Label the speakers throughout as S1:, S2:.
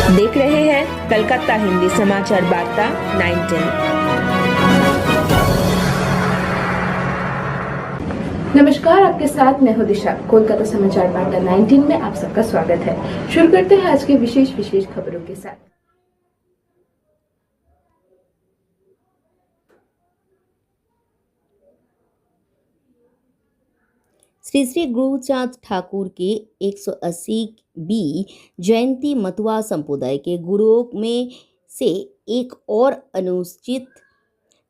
S1: देख रहे हैं कलकत्ता हिंदी समाचार वार्ता 19।
S2: नमस्कार, आपके साथ मैं हूं दिशा। कोलकाता समाचार वार्ता 19 में आप सबका स्वागत है। शुरू करते हैं आज के विशेष खबरों के साथ।
S3: श्री श्री गुरुचाँद ठाकुर के 180वीं जयंती मथुआ संप्रदाय के गुरुओं में से एक और अनुसूचित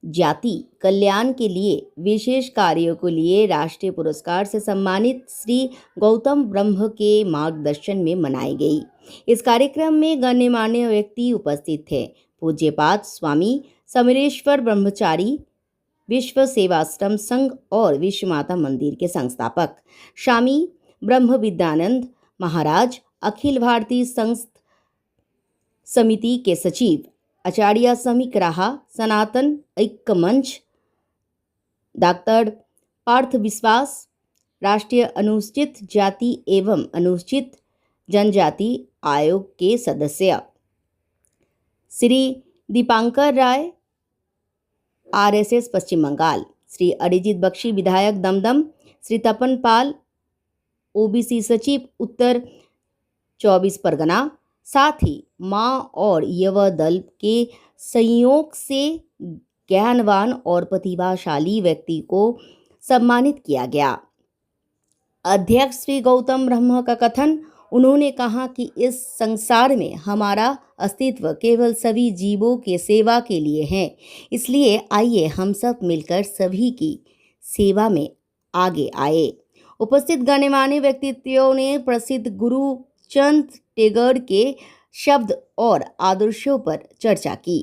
S3: जाति कल्याण के लिए विशेष कार्यों के लिए राष्ट्रीय पुरस्कार से सम्मानित श्री गौतम ब्रह्म के मार्गदर्शन में मनाई गई। इस कार्यक्रम में गण्यमान्य व्यक्ति उपस्थित थे। पूज्यपाद स्वामी समीरेश्वर ब्रह्मचारी, विश्व सेवाश्रम संघ और विश्व माता मंदिर के संस्थापक स्वामी ब्रह्म विद्यानंद महाराज, अखिल भारतीय संघ समिति के सचिव आचार्य समीक राहा, सनातन ऐक्य मंच, डॉक्टर पार्थ विश्वास, राष्ट्रीय अनुसूचित जाति एवं अनुसूचित जनजाति आयोग के सदस्य श्री दीपांकर राय, आरएसएस पश्चिम बंगाल, श्री अरिजीत बख्शी विधायक दमदम, श्री तपन पाल ओबीसी सचिव उत्तर 24 परगना, साथ ही मां और युवा दल के संयोग से ज्ञानवान और प्रतिभाशाली व्यक्ति को सम्मानित किया गया। अध्यक्ष श्री गौतम ब्रह्म का कथन, उन्होंने कहा कि इस संसार में हमारा अस्तित्व केवल सभी जीवों के सेवा के लिए है, इसलिए आइए हम सब मिलकर सभी की सेवा में आगे आए। उपस्थित गण्यमान्य व्यक्तित्वों ने प्रसिद्ध गुरुचंद टैगोर के शब्द और आदर्शों पर चर्चा की।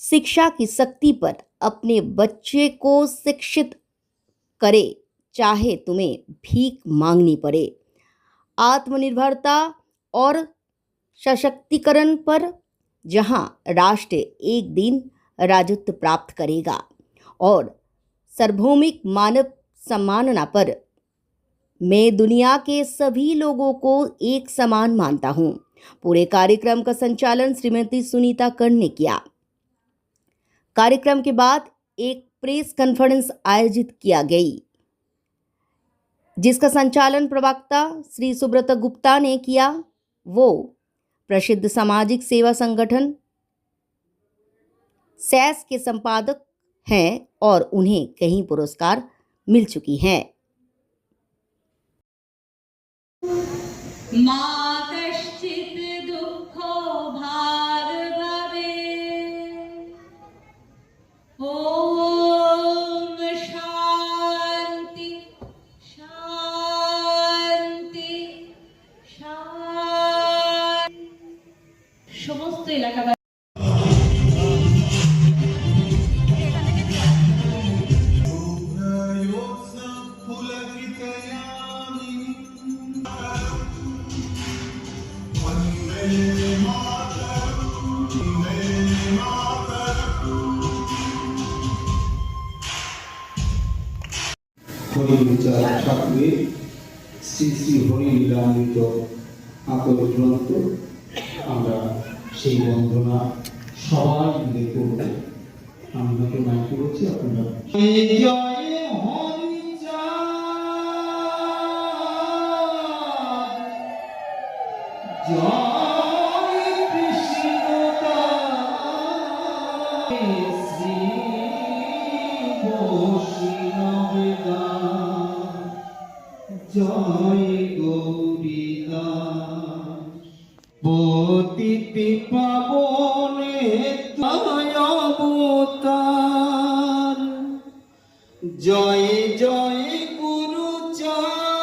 S3: शिक्षा की शक्ति पर अपने बच्चे को शिक्षित करे, चाहे तुम्हें भीख मांगनी पड़े। आत्मनिर्भरता और सशक्तिकरण पर जहां राष्ट्र एक दिन राजत्व प्राप्त करेगा और सार्वभौमिक मानव सम्मानना पर मैं दुनिया के सभी लोगों को एक समान मानता हूं। पूरे कार्यक्रम का संचालन श्रीमती सुनीता कर्ण ने किया। कार्यक्रम के बाद एक प्रेस कॉन्फ्रेंस आयोजित किया गई, जिसका संचालन प्रवक्ता श्री सुब्रत गुप्ता ने किया। वो प्रसिद्ध सामाजिक सेवा संगठन सैस के संपादक हैं और उन्हें कई पुरस्कार मिल चुकी हैं।
S2: সমস্ত এলাকা
S4: হরিচাঁদ ঠাকুরের শ্রী শ্রী হরিলীলামৃত আতর গ্রন্থ আমরা সেই বন্দনা সবাই মিলে করব। আমরা তো মাইক করছি, আপনারা জয় গৌরীদাস পতিতি পাবনে জয় অবতার, জয় জয় গুরুচাঁদ,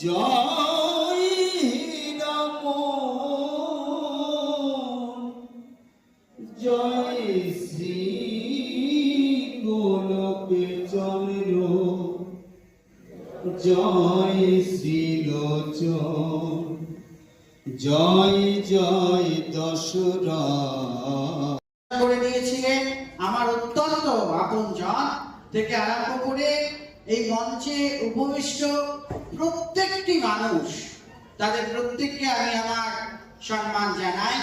S4: জয় রাম, জয় শ্রী গোলকে চন্দ্র, জয় শ্রীলোচন, জয় জয় দশরথ করে দিয়েছিলেন। আমার অত্যন্ত আপনজন থেকে আরম্ভ করে
S5: এই মঞ্চে উপবিষ্ট প্রত্যেকটি মানুষ, তাদের প্রত্যেককে আমি আমার সম্মান জানাই।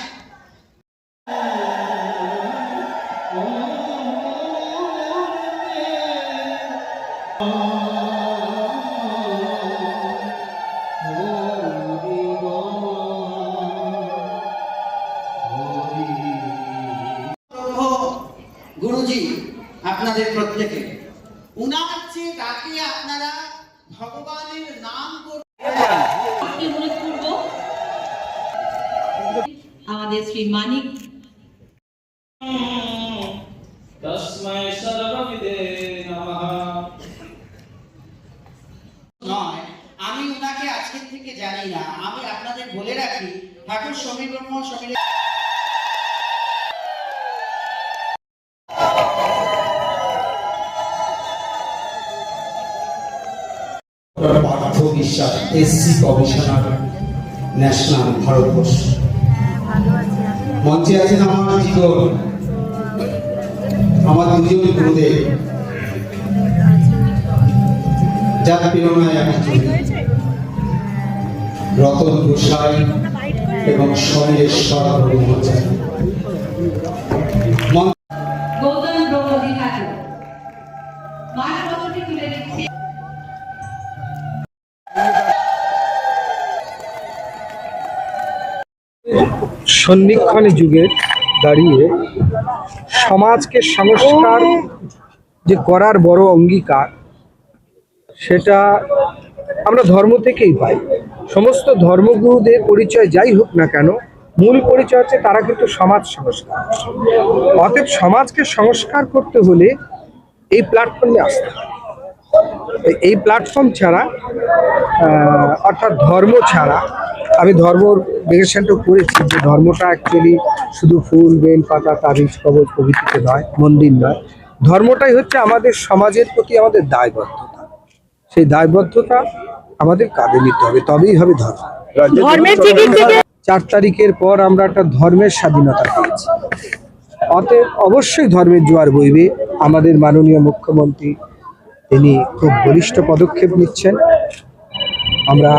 S5: গুরুজি আপনাদের প্রত্যেকে, উনার যে ডাকে আপনারা ভগবানের নাম
S6: অনুরোধ করব আমাদের শ্রী মানিক
S5: নয়, আমি উনাকে আজকের থেকে জানি না। আমি আপনাদের বলে রাখি, ঠাকুর সমীর ব্রহ্ম সমীর
S7: পার্থ বিশ্বাস, এসসি কমিশনার, ন্যাশনাল, ভারতবর্ষ। মঞ্চে আছেন আমার জীবন, আমার দুজন গুরুদেব, যার প্রেরণায় আমি চলি, রতন গোসাই এবং সমীরেশ্বর ব্রহ্মচারী।
S6: গৌতম ব্রহ্মজি ঠাকুর মানবতাকে তুলে দিচ্ছে।
S8: সন্ধিক্ষণে যুগে দাঁড়িয়ে সমাজকে সংস্কার যে করার বড় অঙ্গীকার, সেটা আমরা ধর্ম থেকেই পাই। সমস্ত ধর্মগুরুদের পরিচয় যাই হোক না কেন, মূল পরিচয় হচ্ছে তারা কিন্তু সমাজ সংস্কার। অতএব সমাজকে সংস্কার করতে হলে এই প্ল্যাটফর্মে আসতে হবে। এই প্ল্যাটফর্ম ছাড়া অর্থাৎ ধর্ম ছাড়া, আমি ধর্মর ডেফিনেশনটা করেছি যে ধর্মটা অ্যাকচুয়ালি শুধু ফুল বেল পাতা তাবিজ কবজ প্রভৃতিতে নয়, মন্দির নয়। ধর্মটাই হচ্ছে আমাদের সমাজের প্রতি আমাদের দায়বদ্ধতা। সেই দায়বদ্ধতা আমাদের কাঁধে নিতে হবে, তবেই হবে ধর্ম। 4 তারিখের পর আমরা একটা ধর্মের স্বাধীনতা পেয়েছি। অতএব অবশ্যই ধর্মের জোয়ার বইবে। আমাদের মাননীয় মুখ্যমন্ত্রী তিনি খুব বলিষ্ঠ পদক্ষেপ নিচ্ছেন। আমরা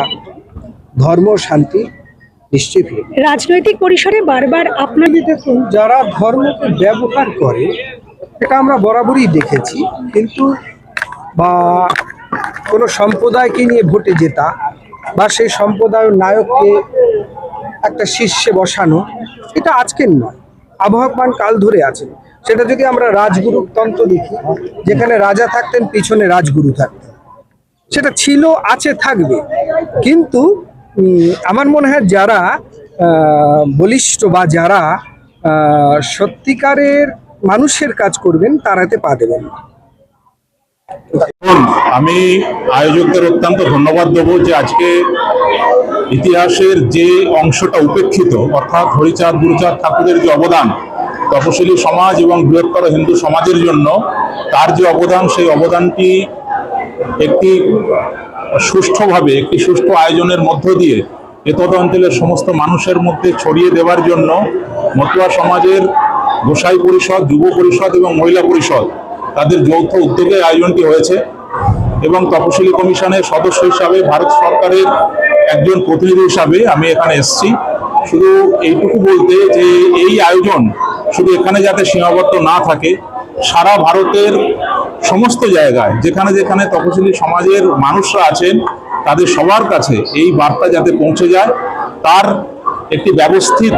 S8: ধর্ম শান্তি নিশ্চয়ই ফিরে।
S9: রাজনৈতিক পরিসরে বারবার
S8: আপনাদের দেখুন, যারা ধর্মকে ব্যবহার করে, এটা আমরা বরাবরই দেখেছি, কিন্তু বা কোনো সম্প্রদায়কে নিয়ে ভোটে জেতা বা সেই সম্প্রদায়ের নায়ককে একটা শীর্ষে বসানো, এটা আজকের নয়, আবহমান কাল ধরে আছে। সেটা যদি আমরা রাজগুরুতন্ত্র দেখি, যেখানে রাজা থাকতেন পিছনে রাজগুরু থাকতেন, সেটা ছিল, আছে, থাকবে। কিন্তু আমার মনে হয় যারা বলিষ্ঠ বা যারা সত্যিকারের মানুষের কাজ করবেন, তারা এতে পা দেবেন না।
S10: আমি আয়োজকদের অত্যন্ত ধন্যবাদ দেবো যে আজকে ইতিহাসের যে অংশটা উপেক্ষিত, অর্থাৎ হরিচাঁদ গুরুচাঁদ ঠাকুরের যে অবদান তপশিলি সমাজ এবং বৃহত্তর হিন্দু সমাজের জন্য, তার যে অবদান, সেই অবদানটি একটি সুষ্ঠুভাবে, একটি সুষ্ঠু আয়োজনের মধ্য দিয়ে এতদ অঞ্চলের সমস্ত মানুষের মধ্যে ছড়িয়ে দেওয়ার জন্য মতুয়া সমাজের গোসাই পরিষদ, যুব পরিষদ এবং মহিলা পরিষদ তাদের যৌথ উদ্যোগে আয়োজনটি হয়েছে। এবং তপশিলি কমিশনের সদস্য হিসাবে, ভারত সরকারের একজন প্রতিনিধি হিসাবে আমি এখানে এসেছি। শুধু এইটুকু বলতে যে এই আয়োজন শুধু এখানে যাতে সীমাবদ্ধ না থাকে, সারা ভারতের সমস্ত জায়গায় যেখানে যেখানে তপশিলি সমাজের মানুষরা আছেন, তাদের সবার কাছে এই বার্তা যাতে পৌঁছে যায়, তার একটি ব্যবস্থিত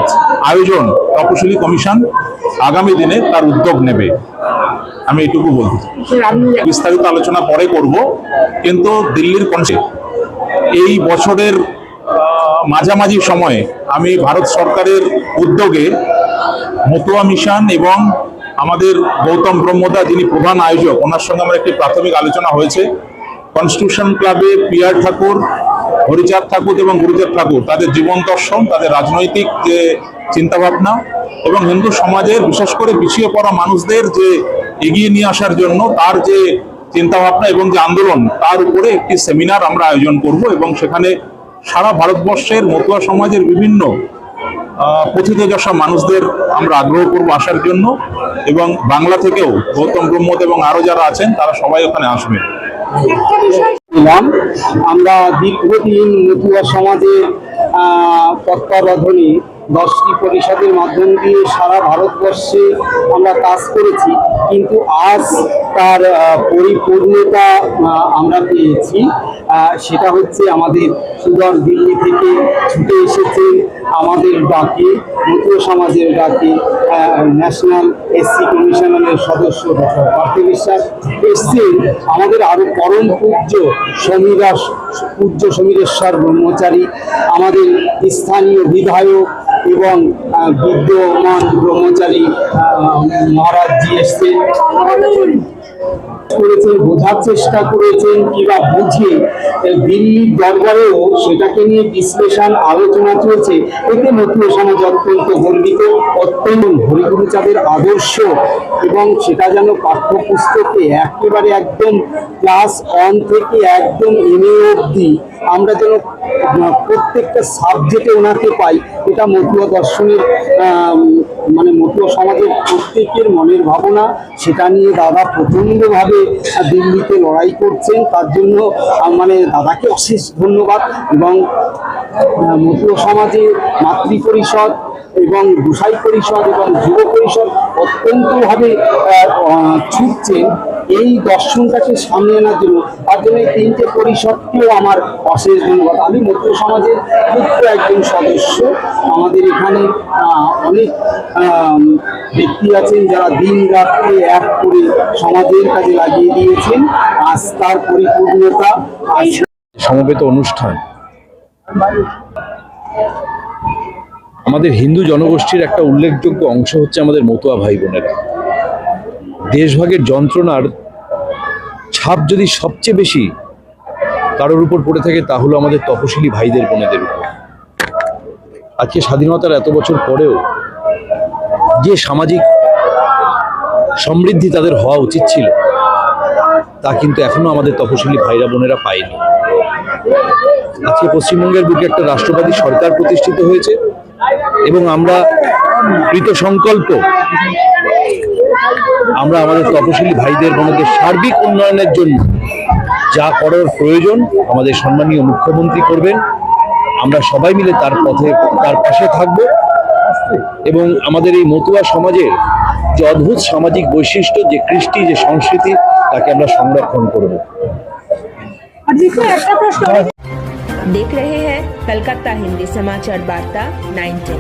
S10: আয়োজন তপশিলি কমিশন আগামী দিনে তার উদ্যোগ নেবে। আমি এটুকু বলতে চাই। বিস্তারিত আলোচনা পরে করব, কিন্তু দিল্লির কনসে এই বছরের মাঝামাঝি সময়ে আমি ভারত সরকারের উদ্যোগে মতুয়া মিশন এবং আমাদের গৌতম ব্রহ্মদা, যিনি প্রধান আয়োজক, ওনার সঙ্গে আমার একটি প্রাথমিক আলোচনা হয়েছে। কনস্টিটিউশন ক্লাবে পিয়ার ঠাকুর, হরিচাঁদ ঠাকুর এবং গুরুচাঁদ ঠাকুর, তাদের জীবন দর্শন, তাদের রাজনৈতিক যে চিন্তাভাবনা এবং হিন্দু সমাজের বিশেষ করে পিছিয়ে পড়া মানুষদের যে এগিয়ে নিয়ে আসার জন্য তার যে চিন্তাভাবনা এবং যে আন্দোলন, তার উপরে একটি সেমিনার আমরা আয়োজন করব। এবং সেখানে সারা ভারতবর্ষের মতুয়া সমাজের বিভিন্ন পথিতযশা মানুষদের আমরা আগ্রহ করব আসার জন্য। এবং বাংলা থেকেও গৌতম ব্রহ্মদ এবং আরও যারা আছেন তারা সবাই ওখানে আসবেন।
S7: আমরা দীর্ঘদিন মতুয়া সমাজের তত্ত্বাবধানে 10টি পরিষদের মাধ্যম দিয়ে সারা ভারতবর্ষে আমরা কাজ করেছি, কিন্তু আজ তার পরিপূর্ণতা আমরা পেয়েছি। সেটা হচ্ছে আমাদের সুদূর দিল্লি থেকে ছুটে এসেছেন আমাদের ডাকে, মতুয়া সমাজের ডাকে ন্যাশনাল এসসি কমিশনের সদস্য ডক্টর পার্থ বিশ্বাস এসছেন। আমাদের আরো পরম পূজ্য সমীরেশ্বর ব্রহ্মচারী, আমাদের স্থানীয় বিধায়ক এবং বিদ্যমান ব্রহ্মচারী মহারাজজি এসছেন, করেছেন, বোঝার চেষ্টা করেছেন কিংবা বুঝে দিল্লির দরবারেও সেটাকে নিয়ে বিশ্লেষণ আলোচনা চলছে। এতে মতুয়া সমাজ অত্যন্ত গর্বিত। অত্যন্ত হরিগুরুচাঁদের আদর্শ এবং সেটা যেন পাঠ্যপুস্তকে একেবারে একদম ক্লাস 1 থেকে একদম MA অবধি আমরা যেন প্রত্যেকটা সাবজেক্টে ওনাকে পাই, এটা মতুয়া দর্শনের মানে মতুয়া সমাজের প্রত্যেকের মনের ভাবনা। সেটা নিয়ে দাদা প্রচণ্ডভাবে দিল্লিতে লড়াই করছেন, তার জন্য মানে দাদাকে অশেষ ধন্যবাদ। এবং মতুয়া সমাজে মাতৃ পরিষদ এবং গোসাই পরিষদ এবং যুব পরিষদ অত্যন্তভাবে ছুটছেন এই দর্শনটাকে সামনে আনার জন্য। তার জন্য এই 3টে পরিষদকেও আমার অশেষ ধন্যবাদ। আমি মতুয়া সমাজের ক্ষুদ্র একজন সদস্য। আমাদের এখানে অনেক ব্যক্তি আছেন যারা দিন রাত্রে এক করে সমাজের কাজে লাগিয়ে দিয়েছেন। আজ তার পরিপূর্ণতা।
S8: সমবেত অনুষ্ঠান আমাদের হিন্দু জনগোষ্ঠীর একটা উল্লেখযোগ্য অংশ হচ্ছে আমাদের মতুয়া ভাই বোনেরা। দেশভাগের যন্ত্রণার ছাপ যদি সবচেয়ে বেশি কারোর উপর পড়ে থাকে তা হলো আমাদের তপশিলি ভাইদের বোনেদের উপর। আজকে স্বাধীনতার এত বছর পরেও যে সামাজিক সমৃদ্ধি তাদের হওয়া উচিত ছিল তা কিন্তু এখনো আমাদের তপশিলি ভাইরা বোনেরা পায়নি। আজকে পশ্চিমবঙ্গের বুকে একটা রাষ্ট্রবাদী সরকার প্রতিষ্ঠিত হয়েছে এবং আমরা কৃত সংকল্প আমরা আমাদের তপশিলি ভাইদের বোনদের সার্বিক উন্নয়নের জন্য যা করার প্রয়োজন আমাদের সম্মানীয় মুখ্যমন্ত্রী করবেন। আমরা সবাই মিলে তার পাশে থাকব এবং আমাদের এই মতুয়া সমাজের যে অদ্ভুত সামাজিক বৈশিষ্ট্য, যে কৃষ্টি, যে সংস্কৃতি, তাকে আমরা সংরক্ষণ করব।
S1: देख रहे हैं कलकत्ता हिंदी समाचार वार्ता 19।